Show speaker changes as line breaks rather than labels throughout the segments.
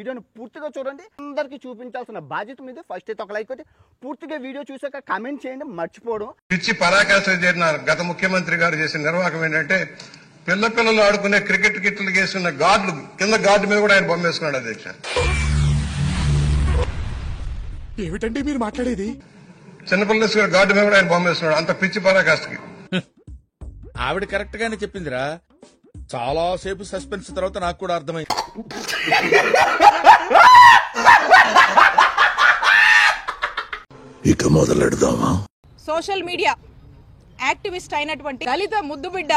వీడియోని పూర్తిగా చూడండి. అందరికీ చూపించాల్సిన బాధ్యత మీద. ఫస్ట్ అయితే ఒక లైక్ కొట్టి పూర్తిగా వీడియో చూసాక కామెంట్ చేయండి మర్చిపోవడం.
పిచ్చి పరాకాష్ఠ చేసిన గత ముఖ్యమంత్రి గారు చేసిన నిర్వాహకం ఏంటంటే పిల్లలు ఆడుకునే క్రికెట్ కిట్లు వేసుకున్న గార్డులు కింద గార్డు మీద కూడా ఆయన బొమ్మ వేసుకున్నాడు అధ్యక్ష.
ఏమిటండి మీరు మాట్లాడేది?
చిన్నపిల్లలు వేసుకున్న గార్డు మీద కూడా ఆయన బొమ్మ వేసుకున్నాడు. అంత పిచ్చి పరాకాష్ఠకి.
ఆవిడ కరెక్ట్ గానే చెప్పిందిరా. చాలా సేపు సస్పెన్స్ తర్వాత నాకు కూడా అర్థమైంది.
ఇక మొదలెడదామా?
సోషల్ మీడియా యాక్టివిస్ట్ అయినటువంటి దళిత ముద్దుబిడ్డ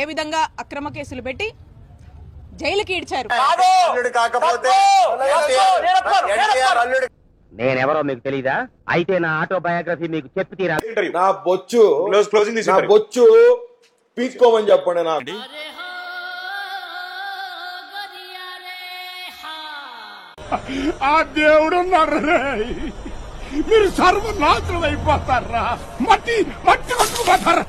ఏ విధంగా అక్రమ కేసులు పెట్టి జైలుకి ఈడ్చారు.
నేనెవరో మీకు తెలీదా? అయితే నా ఆటోబయోగ్రఫీ మీకు చెప్పి తీరాలి.
నా బొచ్చు పీక్కోమని చెప్పండి. నాకు
ఆ దేవుడు మీరు సర్వనాశనం అయిపోతారా? మట్టి కొట్టుకుపోతారా?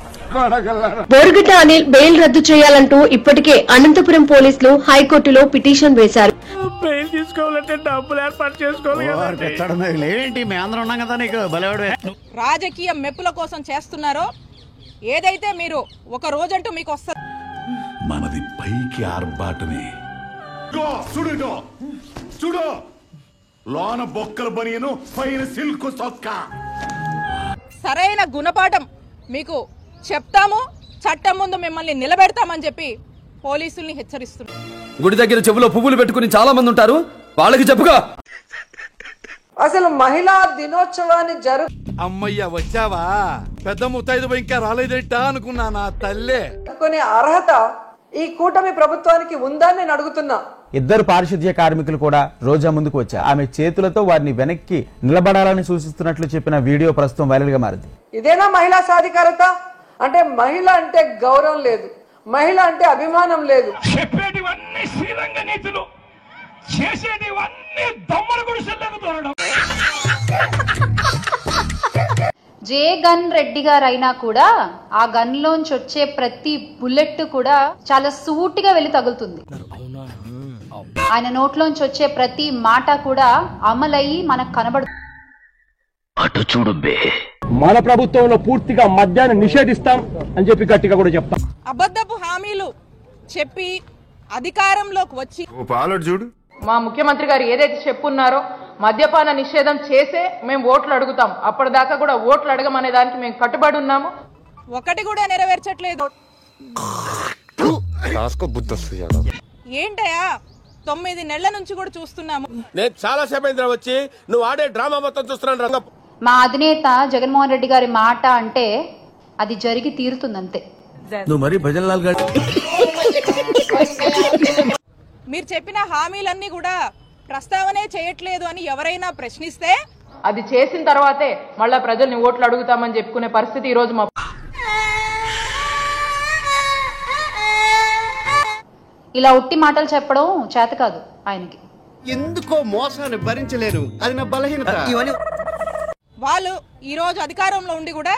బోరుగడ్డ అనిల్ బెయిల్ రద్దు చేయాలంటూ ఇప్పటికే అనంతపురం పోలీసులు హైకోర్టులో పిటిషన్ వేశారు.
బెయిల్ తీసుకోవాలంటే డబ్బులు ఏర్పాటు చేసుకోవాలి.
రాజకీయ మెప్పుల కోసం చేస్తున్నారో ఏదైతే మీరు ఒక రోజంటూ మీకు వస్తారు.
మనది పైకి ఆర్భాటమే.
చూడు లోన బొక్కల బనియను పైన సిల్క్ సొక్క.
సరైన గుణపాఠం మీకు చెప్తాము, చట్టం ముందు మిమ్మల్ని నిలబెడతామని చెప్పి పోలీసుల్ని హెచ్చరిస్తున్నారు.
గుడి దగ్గర చెవులో పువ్వులు పెట్టుకుని చాలా మంది ఉంటారు, వాళ్ళకి చెప్పుగా.
అసలు మహిళా దినోత్సవాన్ని
అమ్మయ్య వచ్చావా? పెద్ద ముత్తైదు ఇంకా రాలేదేంటా అనుకున్నా నా తల్లే.
జరుపుకునే అర్హత ఈ కూటమి ప్రభుత్వానికి ఉందని నేను అడుగుతున్నా.
ఇద్దరు పారిశుద్ధ్య కార్మికులు కూడా రోజా ముందుకు వచ్చారు. ఆమె చేతులతో వారిని వెనక్కి నిలబడాలని సూచిస్తున్నట్లు చెప్పిన వీడియో ప్రస్తుతం వైరల్ గా మారింది.
ఇదేనా మహిళా సాధికారత? అంటే మహిళ అంటే గౌరవం లేదు, మహిళ అంటే అభిమానం లేదు.
చెప్పేటివన్నీ శ్రీరంగ నీతులు, చేసేటివన్నీ దొమ్మల గుడిసెల్లోకి దూరడం.
జే గన్ రెడ్డి గారు అయినా కూడా ఆ గన్ లోంచి వచ్చే ప్రతి బుల్లెట్ కూడా చాలా సూటిగా వెళ్లి తగులుతుంది. ఆయన నోట్లోంచి వచ్చే ప్రతి మాట కూడా అమలయ్యి మనకు కనబడుతుంది.
అటు చూడు బే.
మన ప్రభుత్వంలో పూర్తిగా మద్యాన్ని నిషేధిస్తాం అని చెప్పి గట్టిగా కూడా చెప్తాం.
అబద్ధపు హామీలు చెప్పి అధికారంలోకి వచ్చి
చూడు
మా ముఖ్యమంత్రి గారు ఏదైతే చెప్పున్నారో మద్యపాన నిషేధం చేసే మేము ఓట్లు అడుగుతాం, అప్పటిదాకా కూడా ఓట్లు అడగమనే దానికి మేము కట్టుబడి ఉన్నాము.
ఒకటి కూడా నెరవేర్చట్లేదు. ఏంటయా 9 నెలల నుంచి కూడా చూస్తున్నాము.
నేను చాలా సేపు వచ్చి నువ్వు ఆడే డ్రామా మొత్తం చూస్తున్నాను.
మా అధినేత జగన్మోహన్ రెడ్డి గారి మాట అంటే అది జరిగి తీరుతుంది అంతే.
నువ్వు మరి భజన్ లాల్ గారు
మీరు చెప్పిన హామీలన్నీ కూడా ప్రస్తావనే చేయట్లేదు అని ఎవరైనా ప్రశ్నిస్తే
అది చేసిన తర్వాతే మళ్ళా ప్రజల్ని ఓట్లు అడుగుతామని చెప్పుకునే పరిస్థితి ఈ రోజు మా.
ఇలా ఉట్టి మాటలు చెప్పడం చేత కాదు ఆయనకి.
ఎందుకో మోసాన్ని భరించలేరు, అది నా బలహీనత.
వాళ్ళు ఈ రోజు అధికారంలో ఉండి కూడా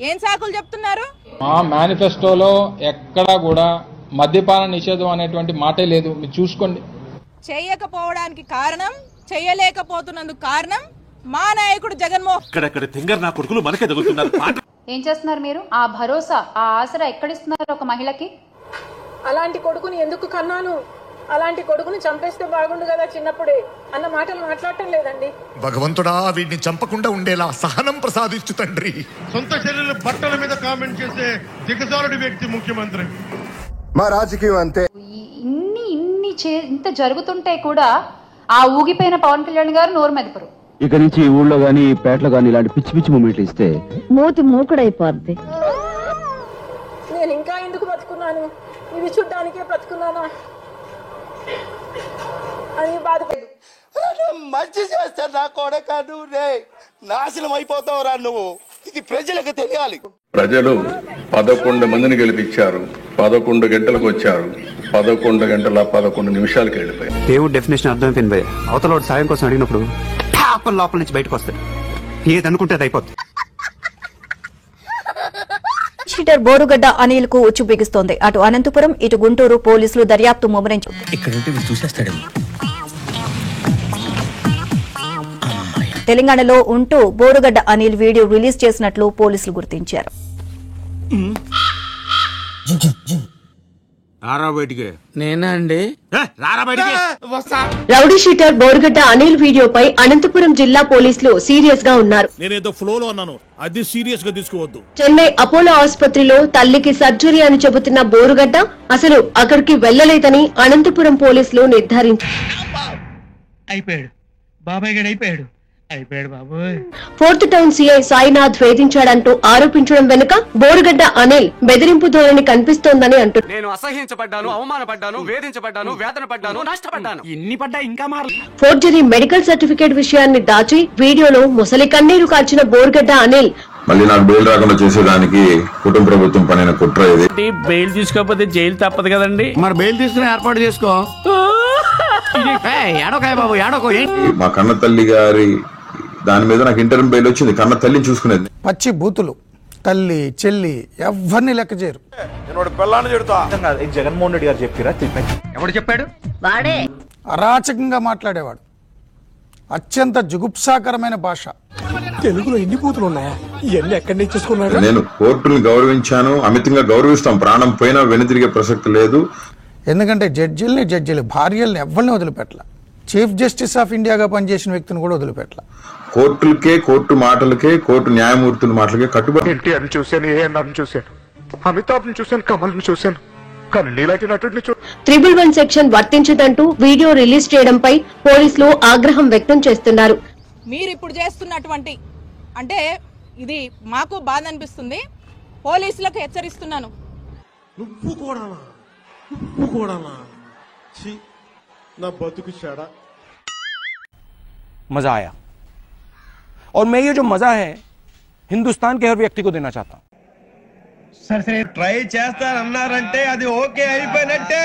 ఏం సాకులు చెప్తున్నారు?
మా మేనిఫెస్టోలో ఎక్కడా కూడా మద్యపాన నిషేధం అనేటువంటి మాటే లేదు. మీరు చూసుకోండి.
చేయకపోవడానికి కారణం, చేయలేకపోతున్నందుకు కారణం మా నాయకుడు జగన్మోహన్.
ఇక్కడెక్కడ తింగర్ నా కొడుకులు మనకే తగులుతున్నారు.
ఏం చేస్తున్నారు మీరు? ఆ భరోసా, ఆ ఆసరా ఎక్కడిస్తున్నారు ఒక మహిళకి?
అలాంటి కొడుకుని ఎందుకు కన్నాను, అలాంటి కొడుకుని చంపేస్తే బాగుండు కదా చిన్నప్పుడే అన్న మాటలు మాట్లాడటం లేదండి.
భగవంతుడా వీడిని చంపకుండా ఉండేలా సహనం ప్రసాదించు తండ్రి.
సొంత చెల్లెలు బట్టల మీద కామెంట్ చేసే దిగజారుడి వ్యక్తి ముఖ్యమంత్రి.
మా రాజకీయం అంతే.
ఇంత జరుగుతుంటే కూడా ఆ ఊగిపోయిన పవన్ కళ్యాణ్ గారు నోరు మెదపరు.
ఇక నుంచి ఈ ఊళ్ళో గానీ పేటలో గానీ ఇలాంటి పిచ్చి పిచ్చి మూమెంట్లు ఇస్తే
మూతి మూకుడైపోద్ది.
నేను ఇంకా ఎందుకు బతుకున్నాను, ఇవి చూడ్డానికే బ్రతుకున్నానా అని బాధపడు.
మంచి చేస్తే నా కొడక నువ్వు నాశనం అయిపోతావురా నువ్వు. ఇది ప్రజలకు తెలియాలి.
ప్రజలు 11 మందిని గెలిపించారు. 11 గంటలకు వచ్చారు. 11 గంటల 11 నిమిషాలకి వెళ్ళిపోయారు.
దేవుడు డెఫినేషన్ అర్థమైపోయింది భయ్య. అవతల సాయం కోసం అడిగినప్పుడు లోపల నుంచి బయటకు వస్తాడు. ఏదనుకుంటే అది అయిపోతుంది.
షీటర్ బోరుగడ్డ అనిల్ కు ఉచ్చు బిగుస్తోంది. అటు అనంతపురం ఇటు గుంటూరు పోలీసులు దర్యాప్తు ముమ్మరించారు. తెలంగాణలో ఉంటూ బోరుగడ్డ అనిల్ వీడియో రిలీజ్ చేసినట్లు పోలీసులు గుర్తించారు.
నేనా అండి?
రౌడీ షీటర్ బోరుగడ్డ అనిల్ వీడియోపై అనంతపురం జిల్లా పోలీసులు సీరియస్ గా ఉన్నారు.
నేనేదో ఫ్లోలో అన్నాను, అది సీరియస్ గా తీసుకోవద్దు.
చెన్నై అపోలో ఆసుపత్రిలో తల్లికి సర్జరీ అని చెబుతున్న బోరుగడ్డ అసలు అక్కడికి వెళ్లలేదని అనంతపురం పోలీసులు నిర్ధారించారు. ఫోర్త్ టౌన్ సీఐ సాయినాథ్ వేధించాడంటూ ఆరోపించడం వెనుక బోరుగడ్డ అనిల్ బెదిరింపు ధోరణి కనిపిస్తోందని అంటున్నారు.
నేను అసహ్యించబడ్డాను, అవమానపడ్డాను, వేధించబడ్డాను, వేదన పడ్డాను, నష్టపడ్డాను. ఇన్ని పడ్డా ఇంకా
ఫోర్జరీ మెడికల్ సర్టిఫికేట్ విషయాన్ని దాచి వీడియోలో ముసలి కన్నీరు కాల్చిన బోరుగడ్డ అనిల్
మళ్ళీ నాకు బెయిల్ రాకుండా చేసేదానికి కుటుంబ ప్రభుత్వం పనిన కుట్ర ఇది.
బెయిల్ తీసుకోకపోతే జైలు తప్పదు కదండి.
మరి బెయిల్ తీసుకుని ఏర్పాటు చేసుకో. ఏడోకాయ బాబు ఏడోకో.
మా కన్న తల్లి గారి దాని మీద నాకు ఇంటర్వ్యూ బెయిల్ వచ్చింది. కన్న తల్లిని చూసుకునేది.
పచ్చి బూతులు, తల్లి చెల్లి ఎవరిని లెక్క చేయరు.
జగన్మోహన్ రెడ్డి గారు చెప్పారా? ఎవడు చెప్పాడు?
అరాచకంగా మాట్లాడేవాడు. అత్యంత జుగుప్సాకరమైన భాష.
తెలుగులో ఎన్ని బూతులు ఉన్నాయా? ఇవన్నీ ఎక్కడి నుంచి చూసుకున్నాడు?
నేను కోర్టుని గౌరవించాను, అమితంగా గౌరవిస్తాం. ప్రాణం పోయినా వెనుతిరిగే ప్రసక్తి లేదు.
ఎందుకంటే జడ్జీలు భార్యల్ని ఎవరిని వదిలిపెట్టల. చీఫ్ జస్టిస్ ఆఫ్ ఇండియాగా పనిచేసిన వ్యక్తిని కూడా వదిలిపెట్టల.
కోర్టులకే, కోర్టు మాటలకే, కోర్టు న్యాయమూర్తుల మాటలకే కట్టుబడి.
ఎన్టీఆర్ని చూశాను, ఏఎన్ఆర్ని చూశాను, అమితాబ్ని చూశాను, కమల్ని చూశాను, కానీ నీలాంటి నటుడిని
311 సెక్షన్ వర్తించదంటూ వీడియో రిలీజ్ చేయడంపై పోలీసులు ఆగ్రహం వ్యక్తం చేస్తున్నారు.
మీరు ఇప్పుడు చేస్తున్నటువంటి అంటే ఇది మాకు బాధ అనిపిస్తుంది. పోలీసులకు హెచ్చరిస్తున్నాను.
నువ్వు కూడా నా బతుకు చెడా.
मजा आया और मैं ये जो मजा है हिंदुस्तान के हर व्यक्ति को देना चाहता हूँ.
ట్రై చేస్తానన్నారంటే అది ఓకే అయిపోయినట్టే.